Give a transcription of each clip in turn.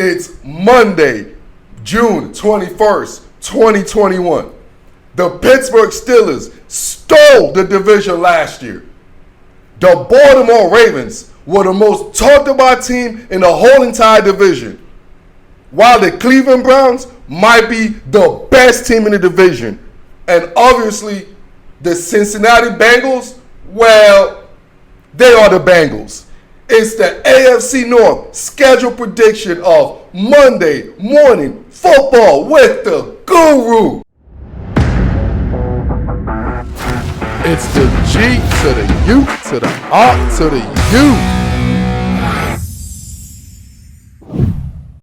It's Monday, June 21st, 2021. The Pittsburgh Steelers stole the division last year. The Baltimore Ravens were the most talked about team in the whole entire division, while the Cleveland Browns might be the best team in the division. And obviously, the Cincinnati Bengals, well, they are the Bengals. It's the AFC North schedule prediction of Monday morning football with the guru. It's the G to the U to the R to the U.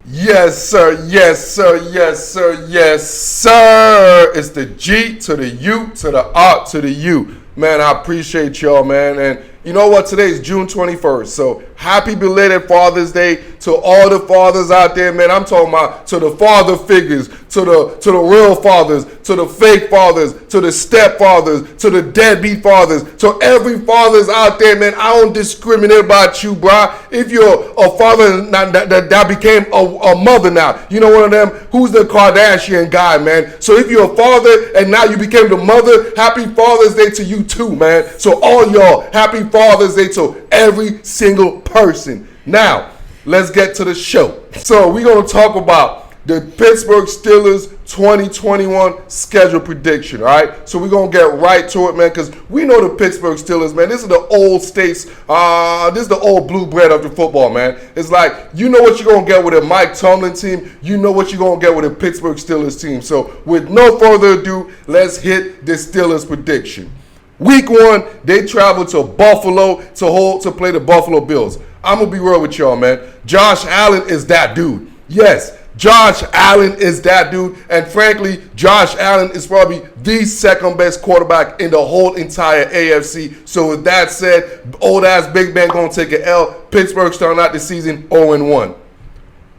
Yes, sir. Yes, sir. Yes, sir. Yes, sir. It's the G to the U to the R to the U. Man, I appreciate y'all, man. And you know what? Today is June 21st. So happy belated Father's Day to all the fathers out there, man. I'm talking about to the father figures, to the real fathers, to the fake fathers, to the stepfathers, to the deadbeat fathers, to every fathers out there, man. I don't discriminate about you, bro. If you're a father that became a mother now, you know one of them, who's the Kardashian guy, man. So if you're a father and now you became the mother, happy Father's Day to you too, man. So all y'all, happy Father's Day to every single person. Now, let's get to the show. So we're going to talk about the Pittsburgh Steelers 2021 schedule prediction, all right? So we're going to get right to it, man, because we know the Pittsburgh Steelers, man. This is the old states. This is the old blue bread of the football, man. It's like, you know what you're going to get with a Mike Tomlin team. You know what you're going to get with a Pittsburgh Steelers team. So with no further ado, let's hit the Steelers prediction. Week 1, they travel to Buffalo to play the Buffalo Bills. I'm going to be real with y'all, man. Josh Allen is that dude. Yes, Josh Allen is that dude. And frankly, Josh Allen is probably the second best quarterback in the whole entire AFC. So with that said, old-ass Big Ben going to take an L. Pittsburgh starting out the season 0-1.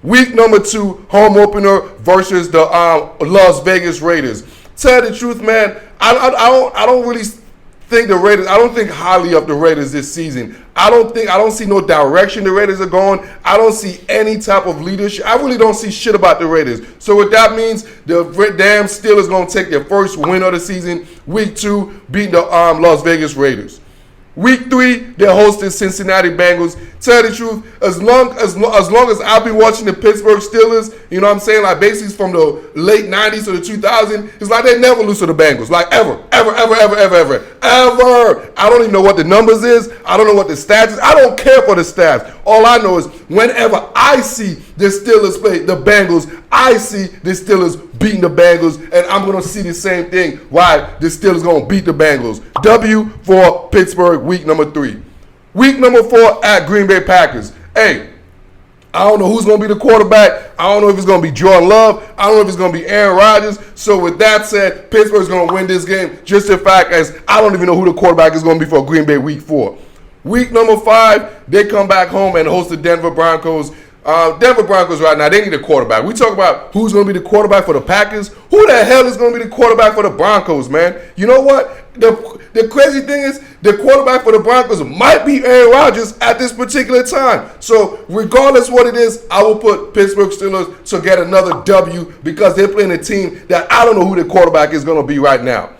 Week number 2, home opener versus the Las Vegas Raiders. Tell the truth, man, I don't really think the Raiders. I don't think highly of the Raiders this season. I don't see no direction the Raiders are going. I don't see any type of leadership. I really don't see shit about the Raiders. So what that means, the damn Steelers going to take their first win of the season. Week 2, beating the Las Vegas Raiders. Week 3, they're hosting Cincinnati Bengals. Tell the truth, as long as I've been watching the Pittsburgh Steelers, you know what I'm saying, like basically from the late 90s to the 2000s, it's like they never lose to the Bengals. Like ever. I don't even know what the numbers is. I don't know what the stats is. I don't care for the stats. All I know is whenever I see the Steelers play the Bengals, I see the Steelers beating the Bengals, and I'm going to see the same thing why the Steelers going to beat the Bengals. W for Pittsburgh, week number 3. Week number 4 at Green Bay Packers. Hey, I don't know who's going to be the quarterback. I don't know if it's going to be Jordan Love. I don't know if it's going to be Aaron Rodgers. So with that said, Pittsburgh's going to win this game just the fact as I don't even know who the quarterback is going to be for Green Bay week 4. Week number 5, they come back home and host the Denver Broncos. Denver Broncos right now, they need a quarterback. We talk about who's going to be the quarterback for the Packers. Who the hell is going to be the quarterback for the Broncos, man? You know what? The crazy thing is the quarterback for the Broncos might be Aaron Rodgers at this particular time. So regardless what it is, I will put Pittsburgh Steelers to get another W because they're playing a team that I don't know who the quarterback is going to be right now.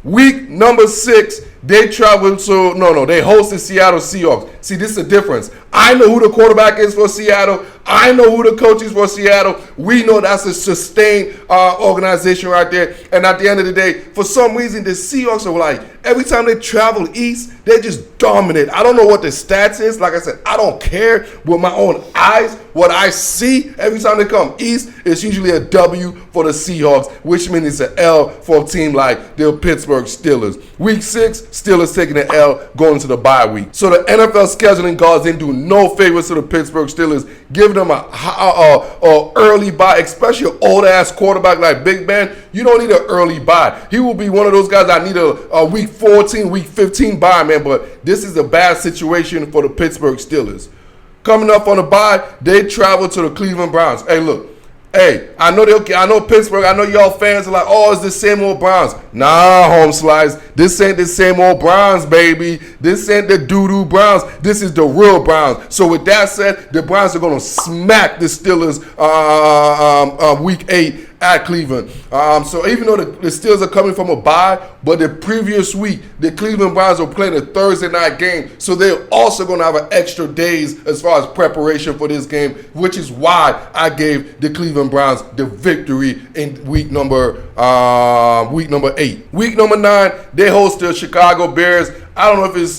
Week number 6, they travel to, they host the Seattle Seahawks. See, this is the difference. I know who the quarterback is for Seattle. I know who the coach is for Seattle. We know that's a sustained organization right there. And at the end of the day, for some reason, the Seahawks are like, every time they travel east, they just dominate. I don't know what the stats is. Like I said, I don't care with my own eyes. What I see every time they come east, it's usually a W for the Seahawks, which means it's an L for a team like the Pittsburgh Steelers. Week 6, Steelers taking an L going to the bye week. So the NFL scheduling gods didn't do no favors to the Pittsburgh Steelers, giving them a early bye, especially an old-ass quarterback like Big Ben. You don't need an early bye. He will be one of those guys that need a week 14, week 15 bye, man. But this is a bad situation for the Pittsburgh Steelers. Coming up on the bye, they travel to the Cleveland Browns. Hey, look, Hey, I know Pittsburgh, I know y'all fans are like, oh, it's the same old Browns. Nah, home slice. This ain't the same old Browns, baby. This ain't the doo-doo Browns. This is the real Browns. So with that said, the Browns are going to smack the Steelers week 8 at Cleveland. So even though the Steelers are coming from a bye, but the previous week, the Cleveland Browns are playing a Thursday night game. So they're also going to have an extra days as far as preparation for this game, which is why I gave the Cleveland Browns the victory in week number 8. Week number 9, they host the Chicago Bears. I don't know if it's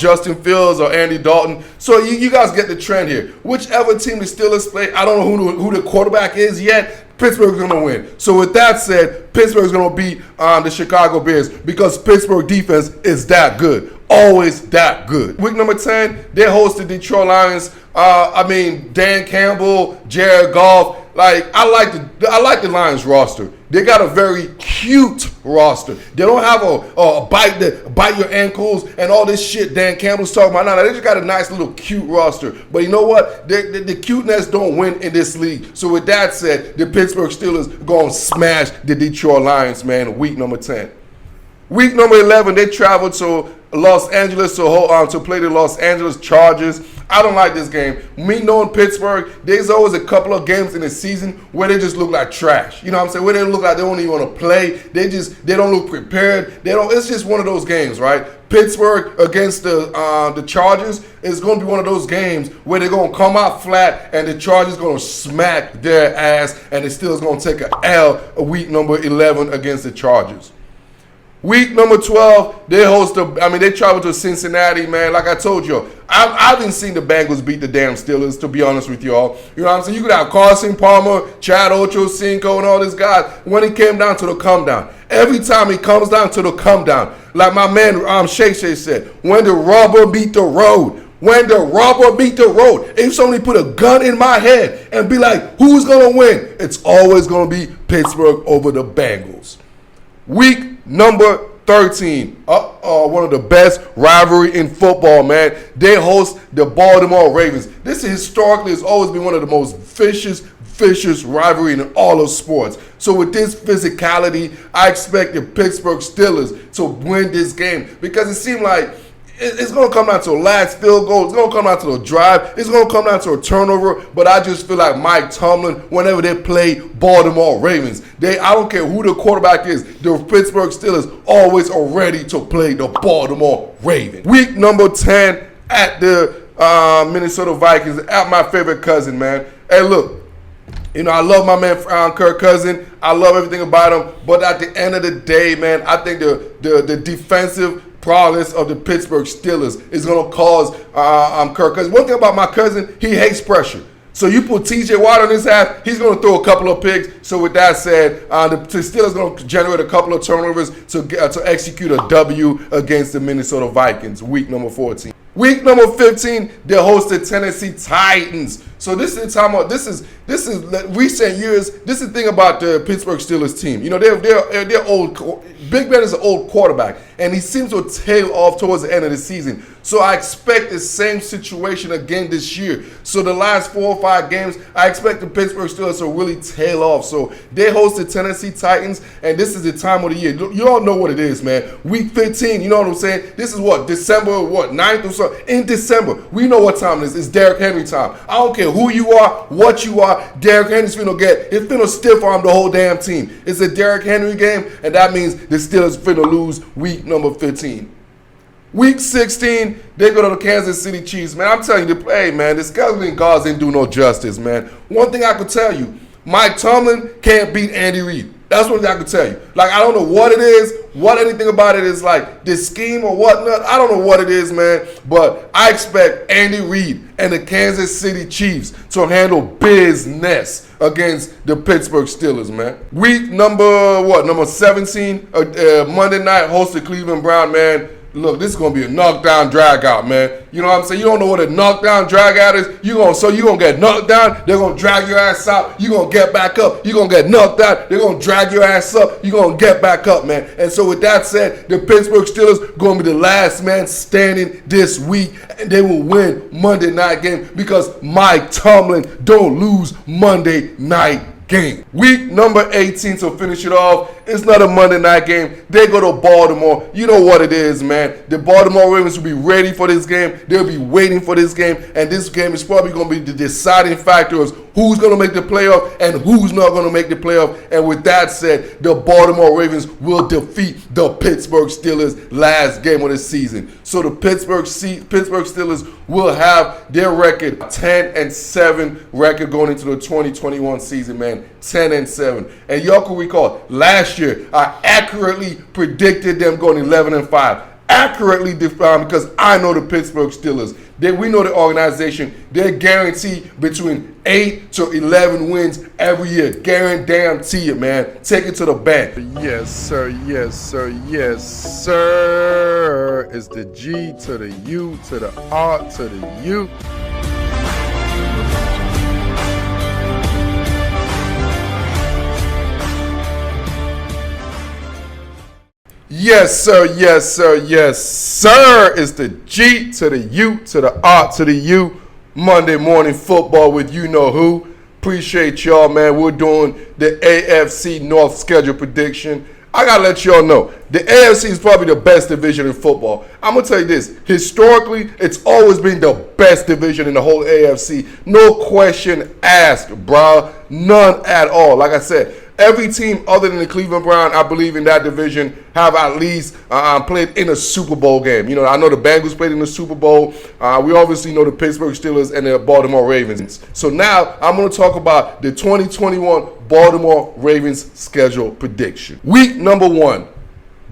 Justin Fields or Andy Dalton. So you guys get the trend here. Whichever team the Steelers play, I don't know who the quarterback is yet. Pittsburgh's going to win. So with that said, Pittsburgh's going to beat the Chicago Bears because Pittsburgh defense is that good. Always that good. Week number 10, they host the Detroit Lions. Dan Campbell, Jared Goff. I like the Lions roster. They got a very cute roster. They don't have a bite your ankles and all this shit Dan Campbell's talking about. No, they just got a nice little cute roster. But you know what? The cuteness don't win in this league. So with that said, the Pittsburgh Steelers going to smash the Detroit Lions, man, week number 10. Week number 11, they travel to Los Angeles to play the Los Angeles Chargers. I don't like this game. Me knowing Pittsburgh, there's always a couple of games in the season where they just look like trash. You know what I'm saying? Where they look like they don't even want to play. They don't look prepared. It's just one of those games, right? Pittsburgh against the Chargers is going to be one of those games where they're going to come out flat and the Chargers going to smack their ass and the Steelers going to take an L week number 11 against the Chargers. Week number 12, they travel to Cincinnati, man. Like I told you, I haven't seen the Bengals beat the damn Steelers, to be honest with y'all. You know what I'm saying? You could have Carson Palmer, Chad Ochocinco, and all this guys when it came down to the come down. Every time it comes down to the come down, like my man Shay said, when the rubber beat the road. When the rubber beat the road, if somebody put a gun in my head and be like, who's going to win? It's always going to be Pittsburgh over the Bengals. Week number 13, one of the best rivalry in football, man. They host the Baltimore Ravens. This historically has always been one of the most vicious rivalry in all of sports. So with this physicality, I expect the Pittsburgh Steelers to win this game because it seemed like it's going to come down to a last field goal. It's going to come down to a drive. It's going to come down to a turnover. But I just feel like Mike Tomlin, whenever they play Baltimore Ravens, I don't care who the quarterback is, the Pittsburgh Steelers always are ready to play the Baltimore Ravens. Week number 10 at the Minnesota Vikings, at my favorite cousin, man. Hey, look. I love my man Kirk Cousins. I love everything about him. But at the end of the day, man, I think the defensive prowess of the Pittsburgh Steelers is going to cause Kirk Cousins. One thing about my cousin, he hates pressure. So you put T.J. Watt on his half, he's going to throw a couple of picks. So with that said, the Steelers going to generate a couple of turnovers to execute a W against the Minnesota Vikings, week number 14. Week number 15, they host the Tennessee Titans. So this is the time of this is recent years. This is the thing about the Pittsburgh Steelers team. They're old. Big Ben is an old quarterback, and he seems to tail off towards the end of the season. So I expect the same situation again this year. So the last 4 or 5 games, I expect the Pittsburgh Steelers to really tail off. So they host the Tennessee Titans, and this is the time of the year. You all know what it is, man. Week 15, you know what I'm saying? This is December 9th or so. In December, we know what time it is. It's Derrick Henry time. I don't care who you are, what you are, Derrick Henry's it's finna stiff arm the whole damn team. It's a Derrick Henry game, and that means the Steelers finna lose week number 15. Week 16, they go to the Kansas City Chiefs. Man, I'm telling you, the skeleton guards didn't do no justice, man. One thing I could tell you, Mike Tomlin can't beat Andy Reid. That's one thing I could tell you. I don't know what it is, what anything about it is like, this scheme or whatnot. I don't know what it is, man. But I expect Andy Reid and the Kansas City Chiefs to handle business against the Pittsburgh Steelers, man. Week number 17, Monday night, host the Cleveland Browns, man. Look, this is going to be a knockdown drag out, man. You know what I'm saying? You don't know what a knockdown drag out is. You're going to get knocked down. They're going to drag your ass out. You're going to get back up. You're going to get knocked out. They're going to drag your ass up. You're going to get back up, man. And so with that said, the Pittsburgh Steelers going to be the last man standing this week. And they will win Monday night game because Mike Tomlin don't lose Monday night game. Week number 18 to finish it off. It's not a Monday night game. They go to Baltimore. You know what it is, man. The Baltimore Ravens will be ready for this game. They'll be waiting for this game. And this game is probably going to be the deciding factor of who's going to make the playoff and who's not going to make the playoff. And with that said, the Baltimore Ravens will defeat the Pittsburgh Steelers last game of the season. So the Pittsburgh Steelers will have their record 10-7 record going into the 2021 season, man. 10-7. And y'all can recall, last year, I accurately predicted them going 11-5. Accurately defined because I know the Pittsburgh Steelers. We know the organization. They're guaranteed between 8 to 11 wins every year. Guarantee it, man. Take it to the bank. Yes, sir. Yes, sir. Yes, sir. It's the G to the U to the R to the U. Yes, sir. Yes, sir. Yes, sir. It's the G to the U to the R to the U. Monday morning football with you know who. Appreciate y'all, man. We're doing the AFC North schedule prediction. I got to let y'all know, the AFC is probably the best division in football. I'm going to tell you this. Historically, it's always been the best division in the whole AFC. No question asked, bro. None at all. Like I said, every team other than the Cleveland Browns, I believe in that division, have at least played in a Super Bowl game. You know, I know the Bengals played in the Super Bowl. We obviously know the Pittsburgh Steelers and the Baltimore Ravens. So now I'm going to talk about the 2021 Baltimore Ravens schedule prediction. Week number 1,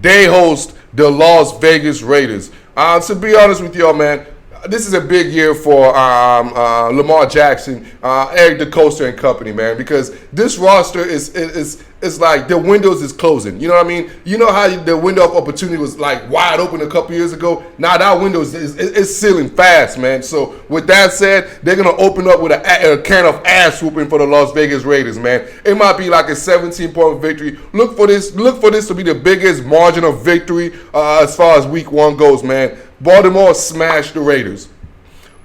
they host the Las Vegas Raiders. To be honest with y'all, man, this is a big year for Lamar Jackson, Eric DeCosta and company, man, because this roster is like the windows is closing. You know what I mean? You know how the window of opportunity was like wide open a couple years ago? Now that window is sealing fast, man. So with that said, they're going to open up with a can of ass whooping for the Las Vegas Raiders, man. It might be like a 17-point victory. Look for this to be the biggest margin of victory as far as week 1 goes, man. Baltimore smashed the Raiders.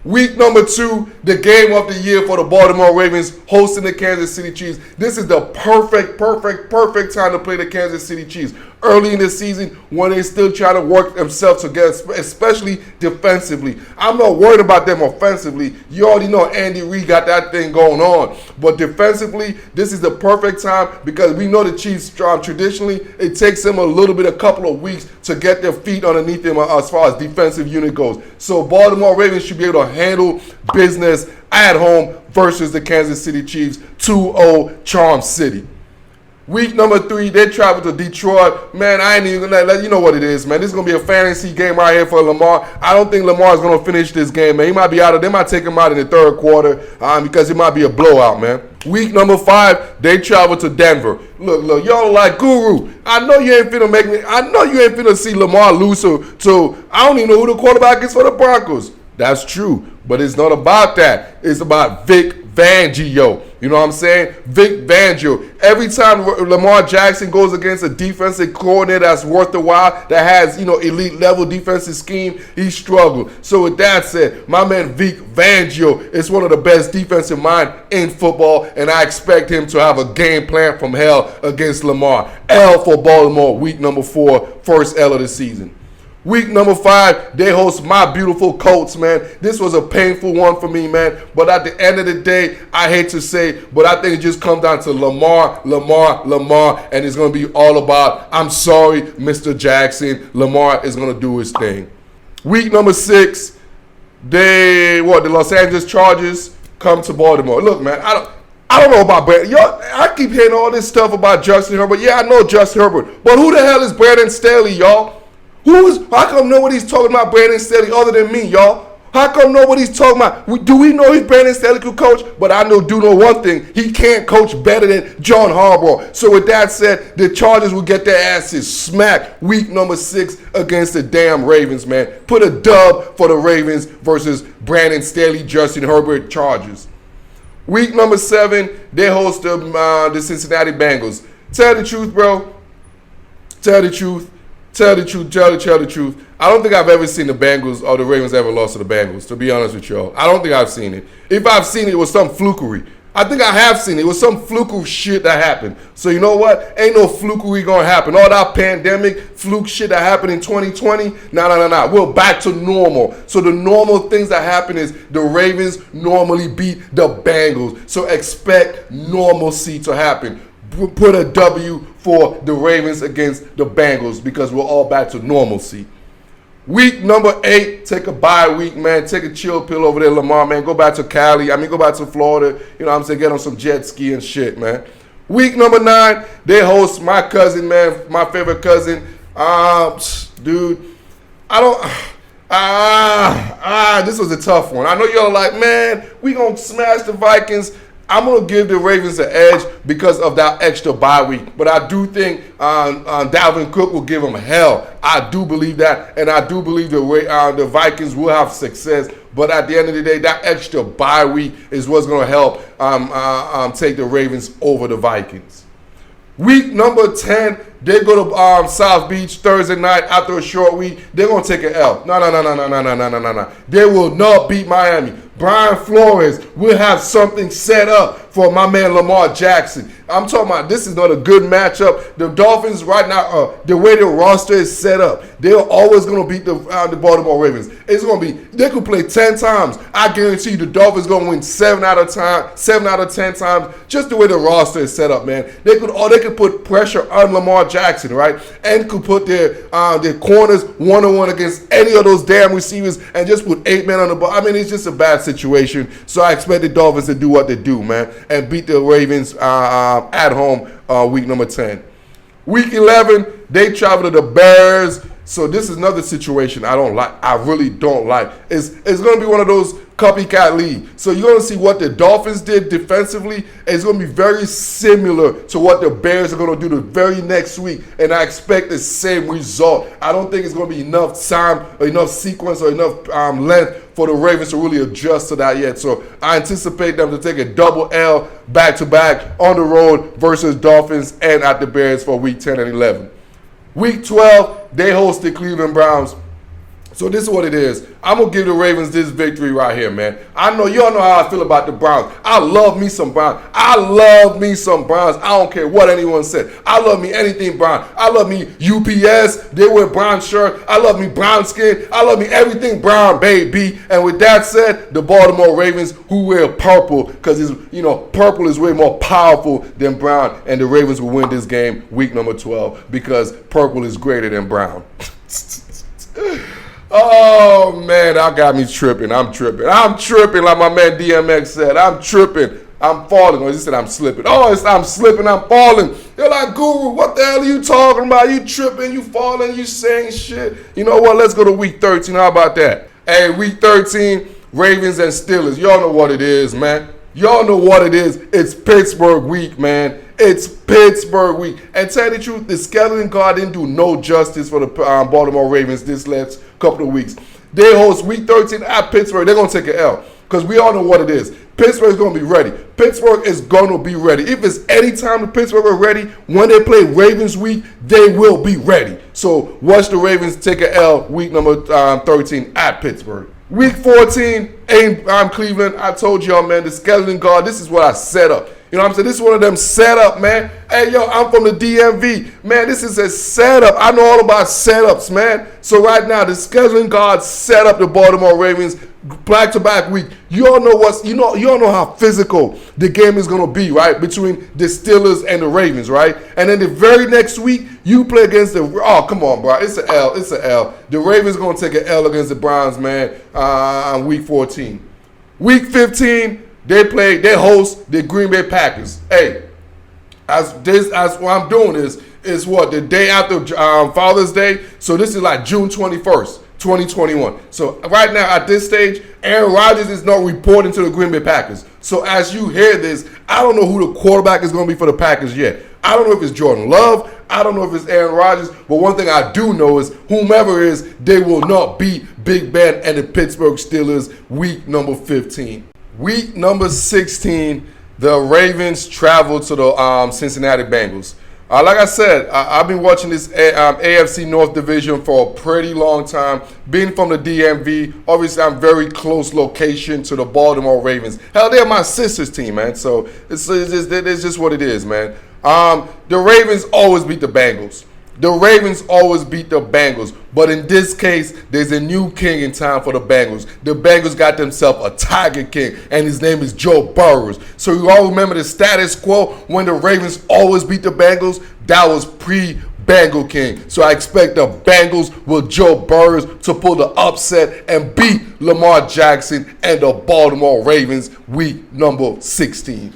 Week number 2, the game of the year for the Baltimore Ravens hosting the Kansas City Chiefs. This is the perfect time to play the Kansas City Chiefs. Early in the season when they're still trying to work themselves together, especially defensively. I'm not worried about them offensively. You already know Andy Reid got that thing going on. But defensively, this is the perfect time because we know the Chiefs traditionally, it takes them a couple of weeks to get their feet underneath them as far as defensive unit goes. So Baltimore Ravens should be able to handle business at home versus the Kansas City Chiefs, 2-0 Charm City. Week number 3, they travel to Detroit. Man, I ain't even gonna let you know what it is, man. This is gonna be a fantasy game right here for Lamar. I don't think Lamar is gonna finish this game, man. He might be out of. They might take him out in the third quarter because it might be a blowout, man. Week number 5, they travel to Denver. Look, y'all like Guru. I know you ain't finna see Lamar lose to I don't even know who the quarterback is for the Broncos. That's true, but it's not about that. It's about Vic Fangio. You know what I'm saying? Vic Fangio. Every time Lamar Jackson goes against a defensive coordinator that's worth the while, that has, elite level defensive scheme, he struggled. So with that said, my man Vic Fangio is one of the best defensive minds in football, and I expect him to have a game plan from hell against Lamar. L for Baltimore, week number 4, first L of the season. Week number 5, they host my beautiful Colts, man. This was a painful one for me, man. But at the end of the day, I hate to say, but I think it just comes down to Lamar, and it's going to be all about, I'm sorry, Mr. Jackson. Lamar is going to do his thing. Week number 6, the Los Angeles Chargers come to Baltimore. Look, man, I don't know about Brandon. Y'all, I keep hearing all this stuff about Justin Herbert. Yeah, I know Justin Herbert. But who the hell is Brandon Staley, y'all? How come nobody's talking about Brandon Staley other than me, y'all? How come nobody's talking about? Do we know if Brandon Staley could coach? But I know one thing. He can't coach better than John Harbaugh. So with that said, the Chargers will get their asses smacked week number 6 against the damn Ravens, man. Put a dub for the Ravens versus Brandon Staley, Justin Herbert Chargers. Week number 7, they host the Cincinnati Bengals. Tell the truth, bro. Tell the truth. Tell the truth. I don't think I've ever seen the Bengals or the Ravens ever lost to the Bengals, to be honest with y'all. I don't think I've seen it. If I've seen it, it was some flukery. I think I have seen it. It was some fluke shit that happened. So you know what? Ain't no flukery gonna happen. All that pandemic fluke shit that happened in 2020, nah. We're back to normal. So the normal things that happen is the Ravens normally beat the Bengals. So expect normalcy to happen. Put a W for the Ravens against the Bengals because we're all back to normalcy. Week number 8, take a bye week, man. Take a chill pill over there, Lamar, man. Go back to Cali. Go back to Florida. You know what I'm saying? Get on some jet ski and shit, man. Week number 9, they host my cousin, man. My favorite cousin. Dude, this was a tough one. I know y'all like, man, we gonna smash the Vikings. I'm going to give the Ravens an edge because of that extra bye week. But I do think Dalvin Cook will give them hell. I do believe that. And I do believe the Vikings will have success. But at the end of the day, that extra bye week is what's going to help take the Ravens over the Vikings. Week number 10, they go to South Beach Thursday night after a short week. They're going to take an L. No. They will not beat Miami. Brian Flores will have something set up for my man Lamar Jackson. I'm talking about this is not a good matchup. The Dolphins right now, the way their roster is set up, they're always going to beat the Baltimore Ravens. It's going to be, they could play 10 times. I guarantee you the Dolphins going to win 7 out of 10 times, just the way the roster is set up, man. They could put pressure on Lamar Jackson, right? And could put their corners one-on-one against any of those damn receivers and just put 8 men on the ball. It's just a bad situation. So I expect the Dolphins to do what they do, man, and beat the Ravens at home week number 10. Week 11, they travel to the Bears. So this is another situation I don't like. I really don't like. It's going to be one of those copycat league. So you're going to see what the Dolphins did defensively. It's going to be very similar to what the Bears are going to do the very next week. And I expect the same result. I don't think it's going to be enough time or enough sequence or enough length for the Ravens to really adjust to that yet. So I anticipate them to take a double L back-to-back on the road versus Dolphins and at the Bears for week 10 and 11. Week 12, they host the Cleveland Browns. So this is what it is. I'm going to give the Ravens this victory right here, man. I know y'all know how I feel about the Browns. I love me some Browns. I don't care what anyone said. I love me anything Brown. I love me UPS. They wear brown shirt. I love me brown skin. I love me everything brown, baby. And with that said, the Baltimore Ravens who wear purple because purple is way more powerful than brown. And the Ravens will win this game week number 12 because purple is greater than brown. Oh, man, that got me tripping. I'm tripping like my man DMX said. I'm tripping. I'm falling. Or he said I'm slipping. I'm slipping. I'm falling. They're like, Guru, what the hell are you talking about? You tripping, you falling, you saying shit. You know what? Let's go to week 13. How about that? Hey, week 13, Ravens and Steelers. Y'all know what it is, man. Y'all know what it is. It's Pittsburgh week, man. It's Pittsburgh week. And tell you the truth, the scheduling guard didn't do no justice for the Baltimore Ravens this last couple of weeks. They host week 13 at Pittsburgh. They're going to take an L because we all know what it is. Pittsburgh is going to be ready. Pittsburgh is going to be ready. If it's any time the Pittsburgh are ready, when they play Ravens week, they will be ready. So watch the Ravens take an L week number 13 at Pittsburgh. Week 14, I'm Cleveland. I told y'all, man, the scheduling guard, this is what I set up. You know what I'm saying? This is one of them setup, man. Hey, yo, I'm from the DMV. Man, this is a setup. I know all about setups, man. So right now, the scheduling guard set up the Baltimore Ravens back-to-back week. You all know how physical the game is going to be, right? Between the Steelers and the Ravens, right? And then the very next week, you play against come on, bro. It's an L. The Ravens going to take an L against the Browns, man, on week 14. Week 15, they host the Green Bay Packers. Hey, as what I'm doing is what, the day after Father's Day. So this is like June 21st, 2021. So right now at this stage, Aaron Rodgers is not reporting to the Green Bay Packers. So as you hear this, I don't know who the quarterback is going to be for the Packers yet. I don't know if it's Jordan Love. I don't know if it's Aaron Rodgers. But one thing I do know is whomever is, they will not beat Big Ben and the Pittsburgh Steelers week number 15. Week number 16, the Ravens travel to the Cincinnati Bengals. Like I said, I've been watching this AFC North division for a pretty long time. Being from the DMV, obviously I'm very close location to the Baltimore Ravens. Hell, they're my sister's team, man. So it's just what it is, man. The Ravens always beat the Bengals. The Ravens always beat the Bengals. But in this case, there's a new king in town for the Bengals. The Bengals got themselves a Tiger King, and his name is Joe Burrow. So you all remember the status quo when the Ravens always beat the Bengals? That was pre-Bengal King. So I expect the Bengals with Joe Burrow to pull the upset and beat Lamar Jackson and the Baltimore Ravens week number 16.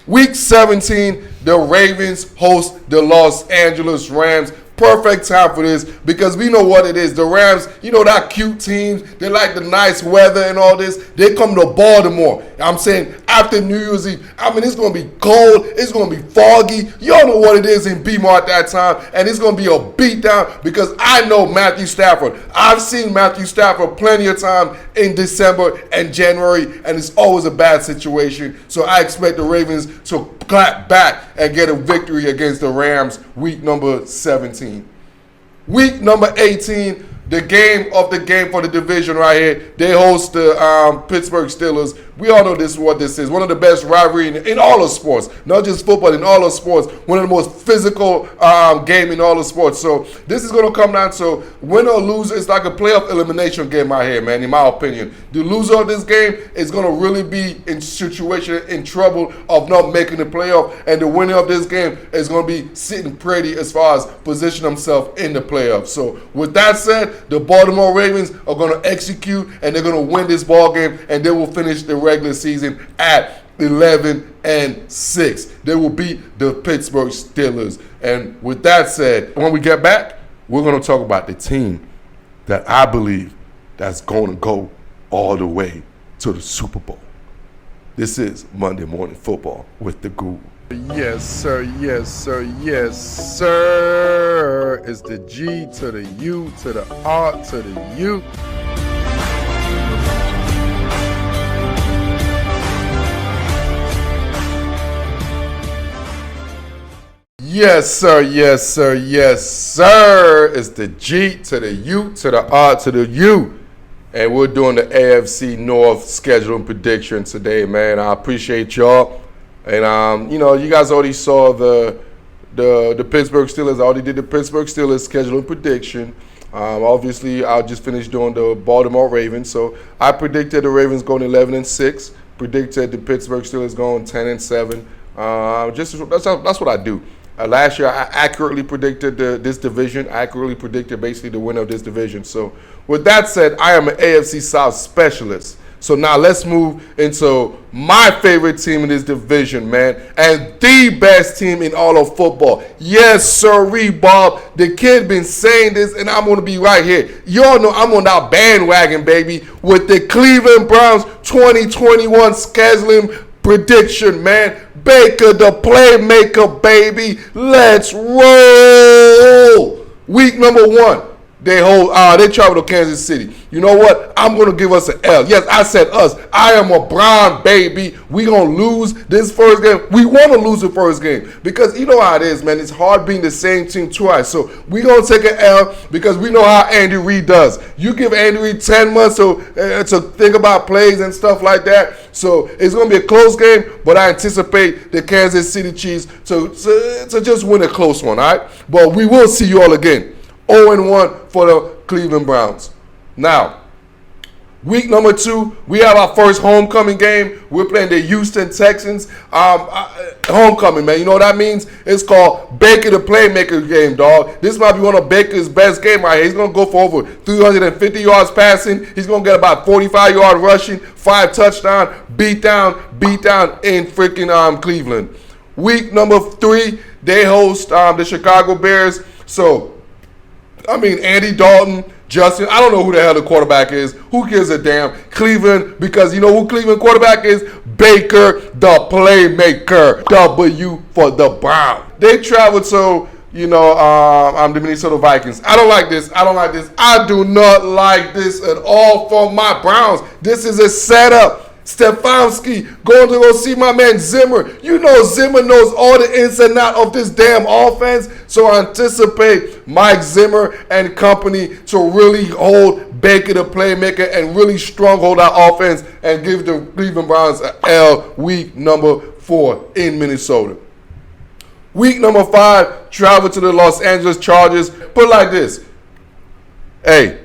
Week 17, the Ravens host the Los Angeles Rams. Perfect time for this because we know what it is. The Rams, you know, that cute teams, they like the nice weather and all this. They come to Baltimore. I'm saying after New Year's Eve, I mean, it's going to be cold. It's going to be foggy. Y'all know what it is in B-Mart at that time. And it's going to be a beatdown because I know Matthew Stafford. I've seen Matthew Stafford plenty of time in December and January, and it's always a bad situation. So I expect the Ravens to clap back and get a victory against the Rams week number 17. Week number 18, the game of the game for the division right here. They host the Pittsburgh Steelers. We all know this is what this is. One of the best rivalry in all of sports. Not just football, in all of sports. One of the most physical game in all of sports. So this is going to come down to win or lose. It's like a playoff elimination game right here, man, in my opinion. The loser of this game is going to really be in trouble of not making the playoff. And the winner of this game is going to be sitting pretty as far as position himself in the playoffs. So with that said, the Baltimore Ravens are going to execute and they're going to win this ball game, and they will finish the regular season at 11-6. They will beat the Pittsburgh Steelers. And with that said, when we get back, we're going to talk about the team that I believe that's going to go all the way to the Super Bowl. This is Monday Morning Football with the Guru. Yes, sir. Yes, sir. Yes, sir. It's the G to the U to the R to the U. Yes, sir. Yes, sir. Yes, sir. It's the G to the U to the R to the U. And we're doing the AFC North schedule and prediction today, man. I appreciate y'all. And, you know, you guys already saw the Pittsburgh Steelers. I already did the Pittsburgh Steelers schedule and prediction. Obviously, I just finished doing the Baltimore Ravens. So I predicted the Ravens going 11-6. Predicted the Pittsburgh Steelers going 10-7. That's what I do. Last year, I accurately predicted this division. Accurately predicted basically the winner of this division. So with that said, I am an AFC South specialist. So now let's move into my favorite team in this division, man, and the best team in all of football. Yes, sirree, Bob. The kid been saying this, and I'm going to be right here. Y'all know I'm on that bandwagon, baby, with the Cleveland Browns 2021 scheduling prediction, man. Baker, the playmaker, baby. Let's roll. Week number 1. They travel to Kansas City. You know what? I'm going to give us an L. Yes, I said us. I am a Brown, baby. We going to lose this first game. We want to lose the first game because you know how it is, man. It's hard being the same team twice. So we going to take an L because we know how Andy Reid does. You give Andy Reid 10 months to think about plays and stuff like that. So it's going to be a close game, but I anticipate the Kansas City Chiefs to just win a close one, all right? But we will see you all again. 0-1 for the Cleveland Browns. Now, week number 2, we have our first homecoming game. We're playing the Houston Texans. Homecoming, man. You know what that means? It's called Baker the Playmaker game, dog. This might be one of Baker's best games right here. He's going to go for over 350 yards passing. He's going to get about 45 yards rushing, 5 touchdowns, beat down in freaking Cleveland. Week number 3, they host the Chicago Bears. So, I mean, Andy Dalton, Justin, I don't know who the hell the quarterback is. Who gives a damn? Cleveland, because you know who Cleveland quarterback is? Baker, the playmaker. W for the Browns. They travel to, the Minnesota Vikings. I don't like this. I do not like this at all for my Browns. This is a setup. Stefanski going to go see my man Zimmer. You know Zimmer knows all the ins and outs of this damn offense. So I anticipate Mike Zimmer and company to really hold Baker the playmaker and really stronghold our offense and give the Cleveland Browns an L week number 4 in Minnesota. Week number 5, travel to the Los Angeles Chargers. Put it like this. Hey,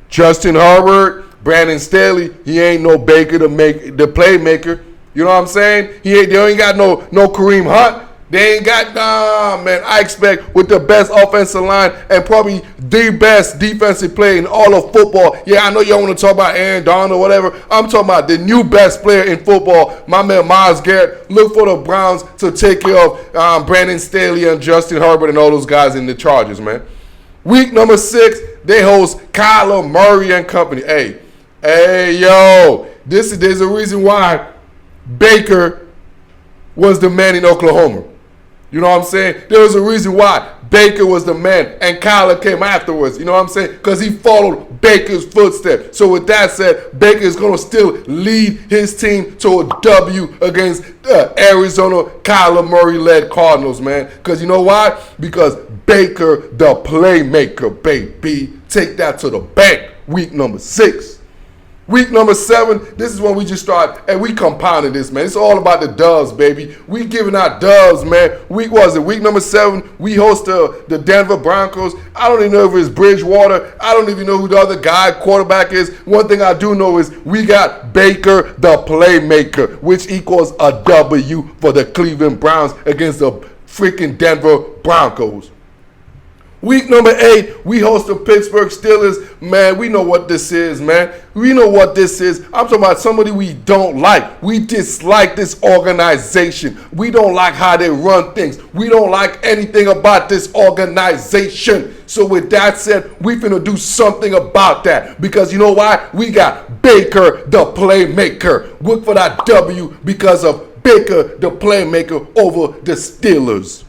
Justin Herbert, Brandon Staley, he ain't no Baker to make the playmaker. You know what I'm saying? They ain't got no Kareem Hunt. They ain't got, man, I expect with the best offensive line and probably the best defensive player in all of football. Yeah, I know y'all want to talk about Aaron Donald or whatever. I'm talking about the new best player in football, my man Myles Garrett. Look for the Browns to take care of Brandon Staley and Justin Herbert and all those guys in the Chargers, man. Week number 6, they host Kyler Murray and company. Hey, yo, there's a reason why Baker was the man in Oklahoma. You know what I'm saying? There was a reason why Baker was the man and Kyler came afterwards. You know what I'm saying? Because he followed Baker's footsteps. So with that said, Baker is going to still lead his team to a W against Arizona Kyler Murray-led Cardinals, man. Because you know why? Because Baker, the playmaker, baby. Take that to the bank. Week number 6. Week number 7, this is when we just start, and we compounding this, man. It's all about the dubs, baby. We giving out dubs, man. Week number 7, we host the Denver Broncos. I don't even know if it's Bridgewater. I don't even know who the other guy quarterback is. One thing I do know is we got Baker, the playmaker, which equals a W for the Cleveland Browns against the freaking Denver Broncos. Week number 8, we host the Pittsburgh Steelers. Man, we know what this is, man. We know what this is. I'm talking about somebody we don't like. We dislike this organization. We don't like how they run things. We don't like anything about this organization. So with that said, we finna do something about that. Because you know why? We got Baker, the playmaker. Look for that W because of Baker, the playmaker, over the Steelers.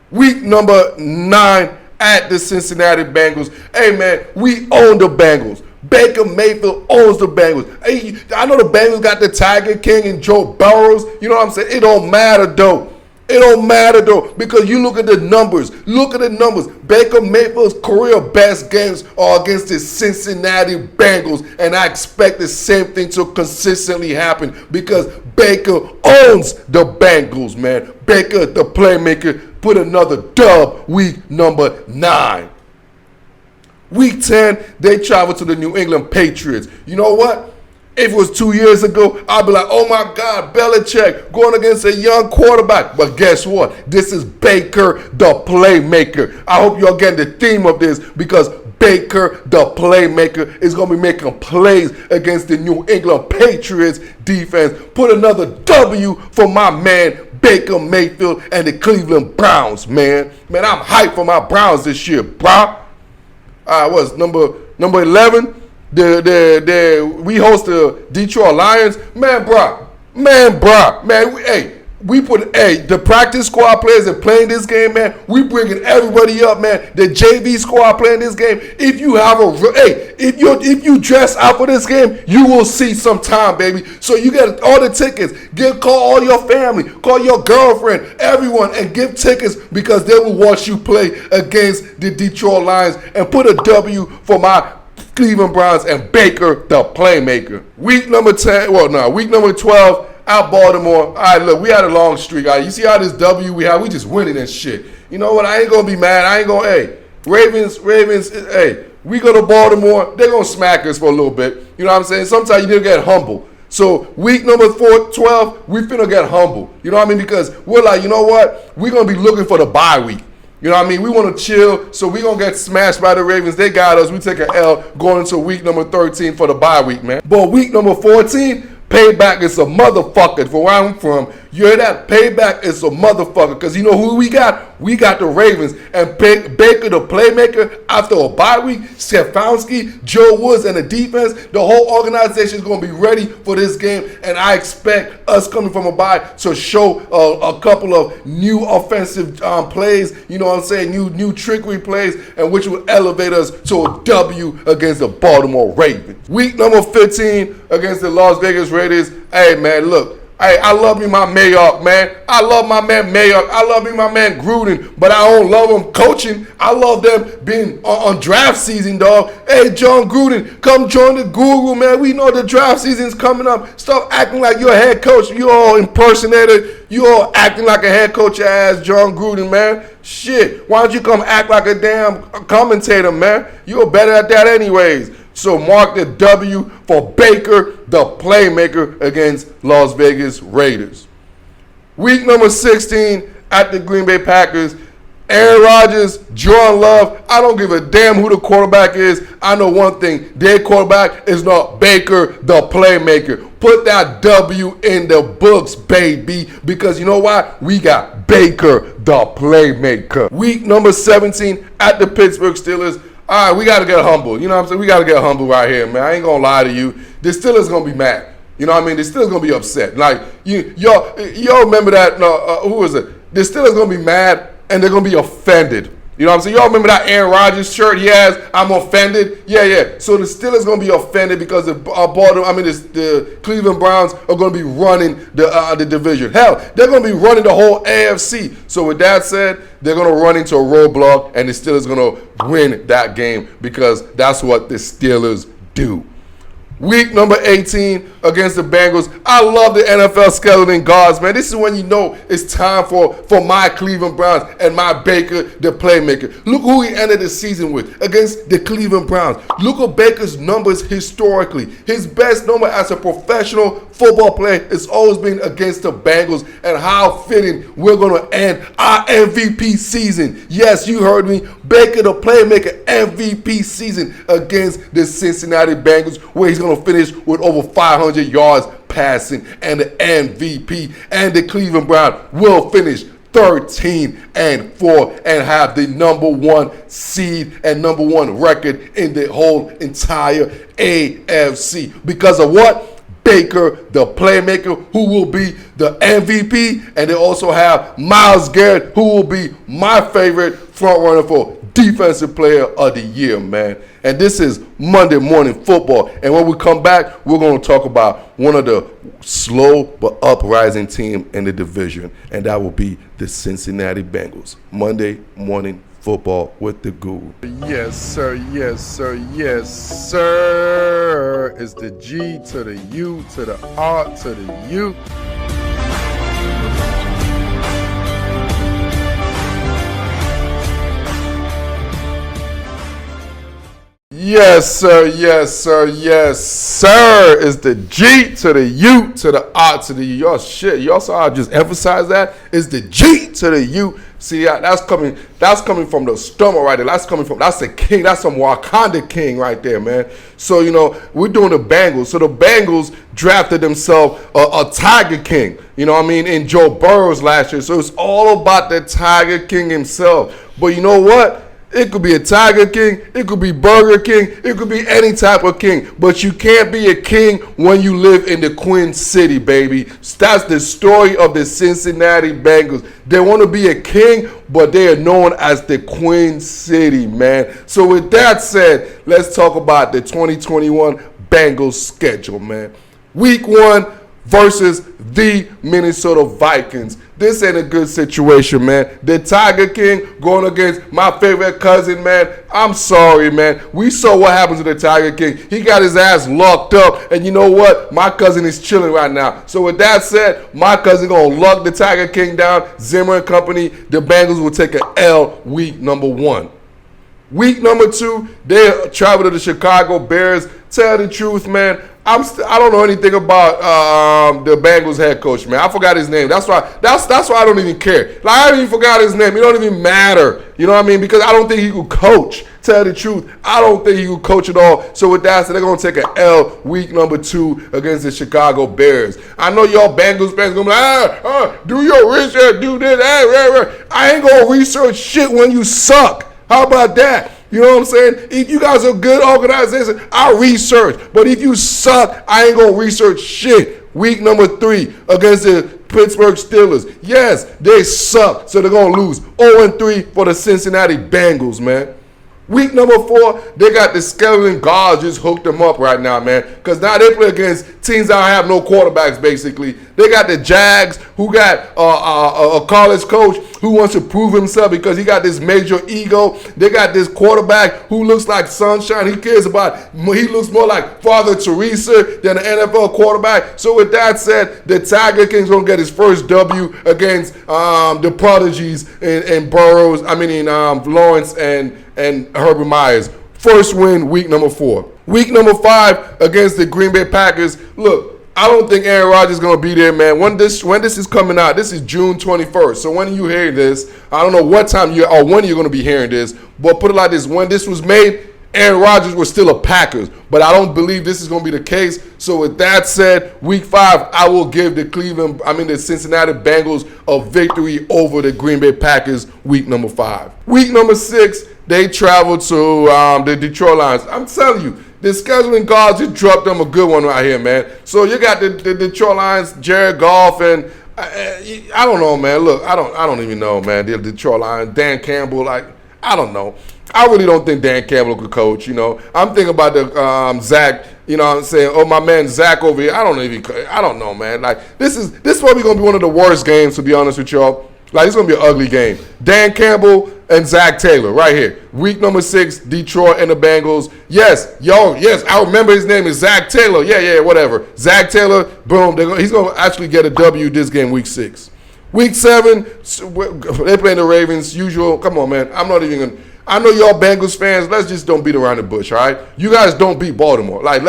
Week number 9 at the Cincinnati Bengals. Hey, man, we own the Bengals. Baker Mayfield owns the Bengals. Hey, I know the Bengals got the Tiger King and Joe Burrows. You know what I'm saying? It don't matter, though. It don't matter, though, because you look at the numbers. Look at the numbers. Baker Mayfield's career best games are against the Cincinnati Bengals, and I expect the same thing to consistently happen because Baker owns the Bengals, man. Baker, the playmaker, put another dub week number 9. Week 10, they travel to the New England Patriots. You know what? If it was 2 years ago, I'd be like, oh my God, Belichick going against a young quarterback. But guess what? This is Baker, the playmaker. I hope y'all getting the theme of this because Baker, the playmaker, is going to be making plays against the New England Patriots defense. Put another W for my man, Baker Mayfield and the Cleveland Browns, man. Man, I'm hyped for my Browns this year, bro. What's number 11? We host the Detroit Lions. Man, the practice squad players that playing this game, man. We bringing everybody up, man. The JV squad playing this game. If you have if you dress out for this game, you will see some time, baby. So you get all the tickets. Call all your family, call your girlfriend, everyone, and give tickets because they will watch you play against the Detroit Lions and put a W for my Cleveland Browns and Baker, the playmaker. Week number 12. Out Baltimore. All right, look, we had a long streak. All right, you see how this W we have? We just winning and shit. You know what? I ain't going to be mad. Ravens, we go to Baltimore. They're going to smack us for a little bit. You know what I'm saying? Sometimes you need to get humble. So week number 12, we finna get humble. You know what I mean? Because we're like, you know what? We're going to be looking for the bye week. You know what I mean? We want to chill, so we're going to get smashed by the Ravens. They got us. We take an L going into week number 13 for the bye week, man. But week number 14, payback is a motherfucker for where I'm from. You hear that? Payback is a motherfucker. Because you know who we got? We got the Ravens. And Baker, the playmaker, after a bye week, Stefanski, Joe Woods, and the defense, the whole organization is going to be ready for this game. And I expect us coming from a bye to show a couple of new offensive plays, you know what I'm saying, new trickery plays, and which will elevate us to a W against the Baltimore Ravens. Week number 15 against the Las Vegas Raiders. Hey, man, look. Hey, I love me my Mayock, man. I love my man Mayock. I love me my man Gruden, but I don't love him coaching. I love them being on draft season, dog. Hey, John Gruden, come join the guru, man. We know the draft season's coming up. Stop acting like you're a head coach. You all impersonator. You all acting like a head coach ass John Gruden, man. Shit, why don't you come act like a damn commentator, man? You're better at that anyways. So mark the W for Baker, the playmaker, against Las Vegas Raiders. Week number 16 at the Green Bay Packers. Aaron Rodgers, Jordan Love, I don't give a damn who the quarterback is. I know one thing. Their quarterback is not Baker, the playmaker. Put that W in the books, baby, because you know why? We got Baker, the playmaker. Week number 17 at the Pittsburgh Steelers. All right, we got to get humble. You know what I'm saying? We got to get humble right here, man. I ain't going to lie to you. The Steelers going to be mad. You know what I mean? The Steelers going to be upset. Like, y'all remember that? Who was it? The Steelers going to be mad, and they're going to be offended. You know what I'm saying? Y'all remember that Aaron Rodgers shirt he has? I'm offended. Yeah. So the Steelers going to be offended because the Cleveland Browns are going to be running the division. Hell, they're going to be running the whole AFC. So with that said, they're going to run into a roadblock, and the Steelers are going to win that game because that's what the Steelers do. Week number 18 against the Bengals. I love the NFL skeleton guards, man. This is when you know it's time for my Cleveland Browns and my Baker, the playmaker. Look who he ended the season with against the Cleveland Browns. Look at Baker's numbers historically. His best number as a professional football player has always been against the Bengals, and how fitting we're going to end our MVP season. Yes, you heard me. Baker, the playmaker, MVP season against the Cincinnati Bengals, where he's going to finish with over 500 yards passing and the MVP. And the Cleveland Browns will finish 13-4 and have the number one seed and number one record in the whole entire AFC. Because of what? Baker, the playmaker, who will be the MVP, and they also have Myles Garrett, who will be my favorite front runner for Defensive Player of the Year, man. And this is Monday Morning Football. And when we come back, we're going to talk about one of the slow but uprising team in the division, and that will be the Cincinnati Bengals. Monday Morning Football with the Guru. Yes, sir. Yes, sir. Yes, sir. It's the G to the U to the R to the U. Yes, sir. Yes, sir. Yes, sir. It's the G to the U to the R to the U. Y'all shit. Y'all saw I just emphasize that. It's the G to the U. See, that's coming from the stomach right there. That's the king. That's some Wakanda king right there, man. So, you know, we're doing the Bengals. So the Bengals drafted themselves a Tiger King, you know what I mean, in Joe Burrows last year. So it's all about the Tiger King himself. But you know what? It could be a Tiger King, it could be Burger King, it could be any type of king. But you can't be a king when you live in the Queen City, baby. That's the story of the Cincinnati Bengals. They want to be a king, but they are known as the Queen City, man. So with that said, let's talk about the 2021 Bengals schedule, man. Week 1 versus the Minnesota Vikings. This ain't a good situation, man. The Tiger King going against my favorite cousin, man. I'm sorry, man. We saw what happens to the Tiger King. He got his ass locked up, and you know what? My cousin is chilling right now. So with that said, my cousin going to lock the Tiger King down. Zimmer and company, the Bengals will take an L week number 1. Week number 2, they travel to the Chicago Bears. Tell the truth, man. I don't know anything about the Bengals head coach, man. I forgot his name. That's why I don't even care. Like, I even forgot his name. It don't even matter. You know what I mean? Because I don't think he could coach. Tell the truth, I don't think he could coach at all. So with that said, they're gonna take an L week number 2 against the Chicago Bears. I know y'all Bengals fans gonna be like, do your research, do this, I ain't gonna research shit when you suck. How about that? You know what I'm saying? If you guys are a good organization, I'll research. But if you suck, I ain't going to research shit. Week number 3 against the Pittsburgh Steelers. Yes, they suck, so they're going to lose. 0-3 for the Cincinnati Bengals, man. Week number 4, they got the skeleton guards just hooked them up right now, man. Because now they play against teams that have no quarterbacks, basically. They got the Jags, who got a college coach who wants to prove himself because he got this major ego. They got this quarterback who looks like sunshine. He looks more like Father Teresa than an NFL quarterback. So with that said, the Tiger King's going to get his first W against the prodigies in Lawrence and Herbert Myers. First win, week number 4. Week number 5 against the Green Bay Packers. Look, I don't think Aaron Rodgers is going to be there, man. When this is coming out, this is June 21st. So when you hear this, I don't know what time when you're going to be hearing this, but put it like this. When this was made, Aaron Rodgers was still a Packers, but I don't believe this is going to be the case. So with that said, week 5, I will give the Cincinnati Bengals a victory over the Green Bay Packers week number 5. Week number 6, they travel to the Detroit Lions. I'm telling you, the scheduling gods just dropped them a good one right here, man. So you got the Detroit Lions, Jared Goff, and I don't know, man. Look, I don't even know, man. The Detroit Lions, Dan Campbell, I don't know. I really don't think Dan Campbell could coach, you know. I'm thinking about the Zach, you know what I'm saying? Oh, my man Zach over here. I don't know, man. Like, this is probably going to be one of the worst games, to be honest with y'all. Like, it's going to be an ugly game. Dan Campbell and Zach Taylor right here. Week number 6, Detroit and the Bengals. Yes, I remember his name is Zach Taylor. Yeah, whatever. Zach Taylor, boom. He's going to actually get a W this game, week 6. Week 7, they playing the Ravens, usual. Come on, man. I'm not even going to. I know y'all Bengals fans, let's just don't beat around the bush, all right? You guys don't beat Baltimore. Like,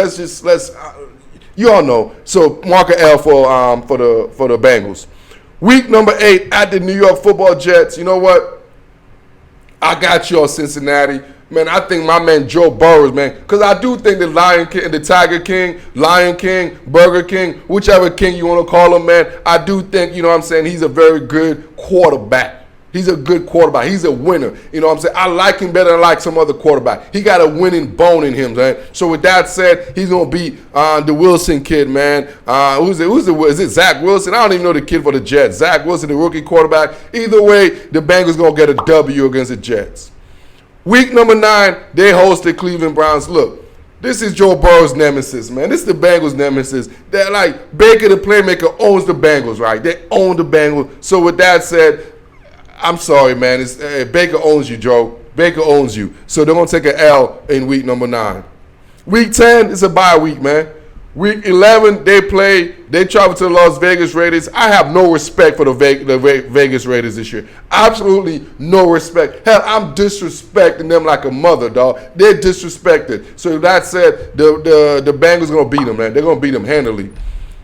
you all know. So mark an L for the Bengals. Week number 8 at the New York Football Jets. You know what? I got y'all, Cincinnati. Man, I think my man Joe Burrows, man, because I do think the Lion King, the Tiger King, Lion King, Burger King, whichever king you want to call him, man, I do think, you know what I'm saying, he's a very good quarterback. He's a good quarterback. He's a winner. You know what I'm saying? I like him better than I like some other quarterback. He got a winning bone in him, man. So with that said, he's going to beat the Wilson kid, man. Is it Zach Wilson? I don't even know the kid for the Jets. Zach Wilson, the rookie quarterback. Either way, the Bengals going to get a W against the Jets. Week number 9, they host the Cleveland Browns. Look, this is Joe Burrow's nemesis, man. This is the Bengals' nemesis. They're like, Baker, the playmaker, owns the Bengals, right? They own the Bengals. So with that said, I'm sorry, man. Baker owns you, Joe. Baker owns you. So they're going to take an L in week number 9. Week 10 is a bye week, man. Week 11, they travel to the Las Vegas Raiders. I have no respect for the Vegas Raiders this year. Absolutely no respect. Hell, I'm disrespecting them like a mother, dog. They're disrespected. So that said, the Bengals are going to beat them, man. They're going to beat them handily.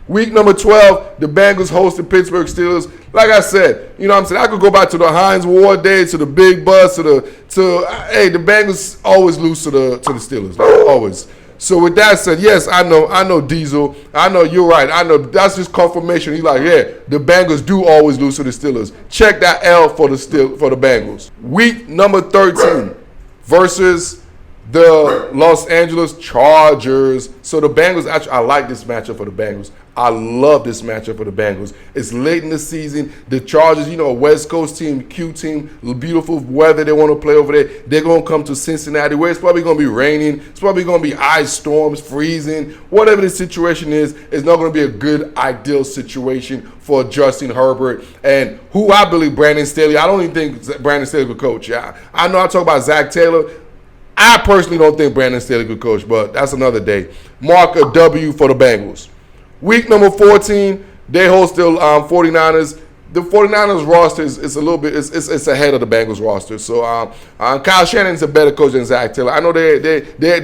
Week number 12, the Bengals host the Pittsburgh Steelers. Like I said, you know what I'm saying? I could go back to the Heinz Ward days, to the Big Bus, the Bengals always lose to the Steelers. Like, always. So with that said, yes, I know Diesel. I know you're right. I know that's just confirmation. He's like, yeah, the Bengals do always lose to the Steelers. Check that L for the Bengals. Week number 13 versus the Los Angeles Chargers. So the Bengals, actually, I like this matchup for the Bengals. I love this matchup for the Bengals. It's late in the season. The Chargers, a West Coast team, cute team, beautiful weather they want to play over there. They're going to come to Cincinnati, where it's probably going to be raining. It's probably going to be ice storms, freezing. Whatever the situation is, it's not going to be a good, ideal situation for Justin Herbert and who I believe Brandon Staley. I don't even think Brandon Staley could coach. Yeah, I know I talk about Zach Taylor. I personally don't think Brandon Staley could coach, but that's another day. Mark a W for the Bengals. Week number 14, they host the 49ers. the 49ers roster is a little bit, it's ahead of the Bengals roster. So Kyle Shanahan's a better coach than Zach Taylor. I know they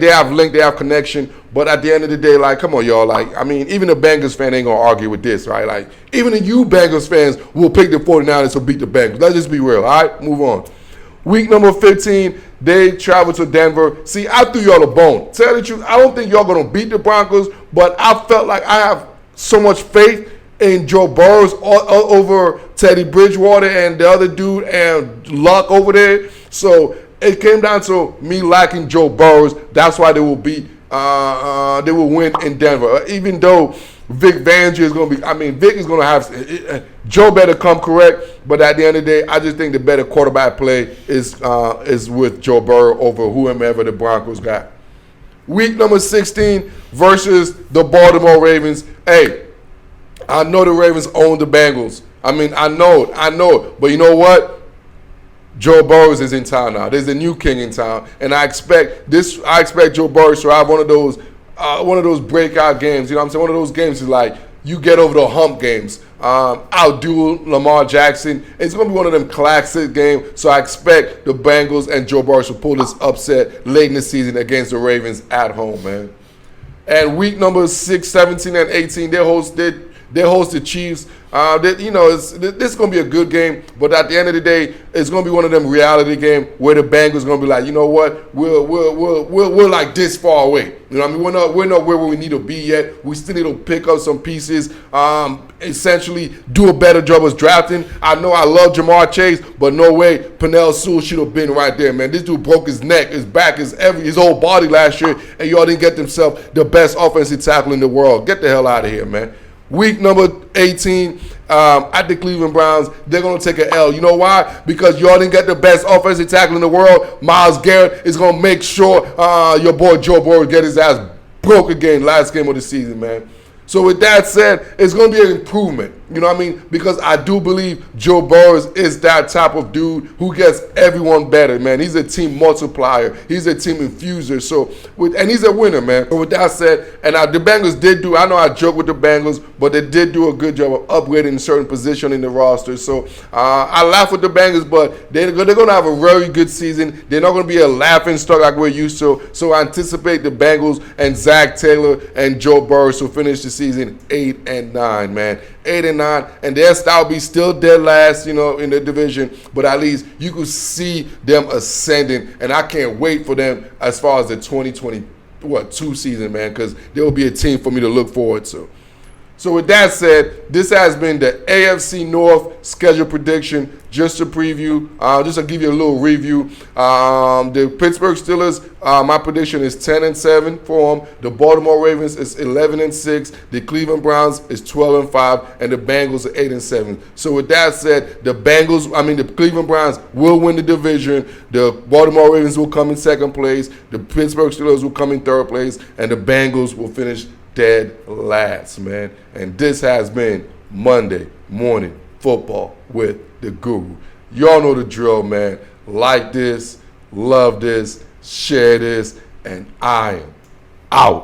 have link, they have connection, but at the end of the day, like, come on, y'all. Like, I mean, even the Bengals fan ain't going to argue with this, right? Like, even the you Bengals fans will pick the 49ers to beat the Bengals. Let's just be real, all right? Move on. Week number 15, they travel to Denver. See, I threw y'all a bone. Tell the truth, I don't think y'all going to beat the Broncos, but I felt like I have so much faith in Joe Burrow over Teddy Bridgewater and the other dude and Luck over there. So it came down to me liking Joe Burrow. That's why they will beat. They will win in Denver. Even though Vic Fangio is going to be. I mean, Vic is going to have. Joe better come correct. But at the end of the day, I just think the better quarterback play is with Joe Burrow over whomever the Broncos got. Week number 16 versus the Baltimore Ravens. Hey, I know the Ravens own the Bengals. I mean, I know it. But you know what? Joe Burrow is in town now. There's a new king in town, and I expect Joe Burrow to have one of those breakout games. You know what I'm saying? One of those games is like you get over the hump games. Outdo Lamar Jackson. It's going to be one of them classic games. So I expect the Bengals and Joe Burrow to pull this upset late in the season against the Ravens at home, man. And week number 6, 17, and 18, they host the Chiefs. This is going to be a good game, but at the end of the day, it's going to be one of them reality games where the Bengals are going to be like, you know what, we're like this far away. You know what I mean? We're not where we need to be yet. We still need to pick up some pieces, essentially do a better job as drafting. I know I love Jamar Chase, but no way Penei Sewell should have been right there, man. This dude broke his neck, his back, his whole body last year, and y'all didn't get themselves the best offensive tackle in the world. Get the hell out of here, man. Week number 18, at the Cleveland Browns, they're going to take an L. You know why? Because y'all didn't get the best offensive tackle in the world. Myles Garrett is going to make sure your boy Joe Burrow get his ass broke again last game of the season, man. So with that said, it's going to be an improvement. You know what I mean? Because I do believe Joe Burrow is that type of dude who gets everyone better, man. He's a team multiplier. He's a team infuser. And he's a winner, man. So with that said, and the Bengals did do, I know I joke with the Bengals, but they did do a good job of upgrading a certain position in the roster. So I laugh with the Bengals, but they're going to have a very good season. They're not going to be a laughing stock like we're used to. So I anticipate the Bengals and Zach Taylor and Joe Burrow to finish the season 8-9, man. 8-9, and their style be still dead last, in the division, but at least you could see them ascending, and I can't wait for them as far as the 2022 season, man, because there will be a team for me to look forward to. So with that said, this has been the AFC North schedule prediction. Just to preview, just to give you a little review. The Pittsburgh Steelers, my prediction is 10-7 for them. The Baltimore Ravens is 11-6. The Cleveland Browns is 12-5, and the Bengals are 8-7. So with that said, the Cleveland Browns will win the division. The Baltimore Ravens will come in second place. The Pittsburgh Steelers will come in third place, and the Bengals will finish dead last, man. And this has been Monday Morning Football with the Guru. Y'all know the drill, man. Like this, love this, share this, and I am out.